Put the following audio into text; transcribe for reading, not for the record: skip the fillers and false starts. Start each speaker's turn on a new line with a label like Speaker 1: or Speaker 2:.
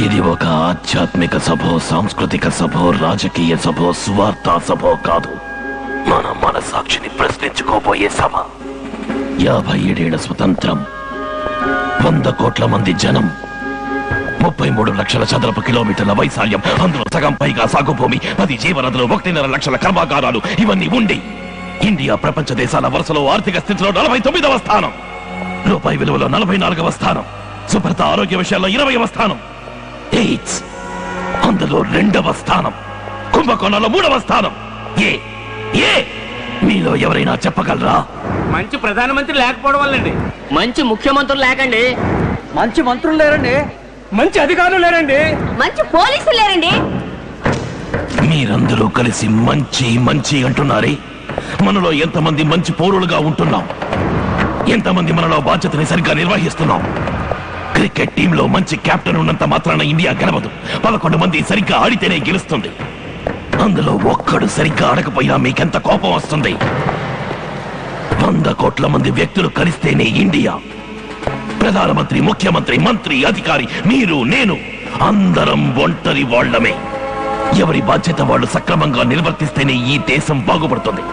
Speaker 1: ఇది ఒక ఆధ్యాత్మిక సభో, సాంస్కృతిక సభో, రాజకీయ సభో, స్వార్థ సభో కాదు. మన మనసాక్షిని ప్రశ్నించుకోబోయే సభ. 57 స్వతంత్రం, 100 కోట్ల మంది జనం, 33 లక్షల చదరపు కిలోమీటర్ల వైశాల్యం, అందులో సగం పైగా సాగుభూమి, 10 జీవనదులు, 1.5 లక్షల కర్మాగారాలు, ఇవన్నీ ఉండి ఇండియా ప్రపంచ దేశాల వరుసలో ఆర్థిక స్థితిలో 49వ స్థానం, రూపాయి విలువలో 44వ స్థానం, శుభ్రత ఆరోగ్య విషయాల్లో 20వ స్థానం, ఎయిడ్స్ అందులో 2వ స్థానం, కుంభకోణంలో 3వ స్థానం. మీలో ఎవరైనా చెప్పగలరా?
Speaker 2: మంచి ప్రధానమంత్రి లేకపోవడం వల్లండి.
Speaker 3: మంచి ముఖ్యమంత్రులు లేకండి.
Speaker 4: మంచి మంత్రులు లేరండి.
Speaker 2: మంచి అధికారులు లేరండి.
Speaker 5: మంచి పోలీసులు లేరండి.
Speaker 1: మీరందరూ కలిసి మంచి మంచి అంటున్నారే, మనలో ఎంతమంది మంచి పౌరులుగా ఉంటున్నాం? ఎంతమంది మనలో బాధ్యతని సరిగ్గా నిర్వహిస్తున్నాం? క్రికెట్ టీంలో మంచి కెప్టెన్ ఉన్నంత మాత్రాన ఇండియా గెలవదు. 11 మంది సరిగ్గా ఆడితేనే గెలుస్తుంది. అందులో ఒక్కడు సరిగ్గా ఆడకపోయినా మీకెంత కోపం వస్తుంది? 100 కోట్ల మంది వ్యక్తులు కలిస్తేనే ఇండియా. ప్రధానమంత్రి, ముఖ్యమంత్రి, మంత్రి, అధికారి, మీరు, నేను అందరం ఒంటరి వాళ్ళమే. ఎవరి బాధ్యత వాళ్ళు సక్రమంగా నిర్వర్తిస్తేనే ఈ దేశం బాగుపడుతుంది.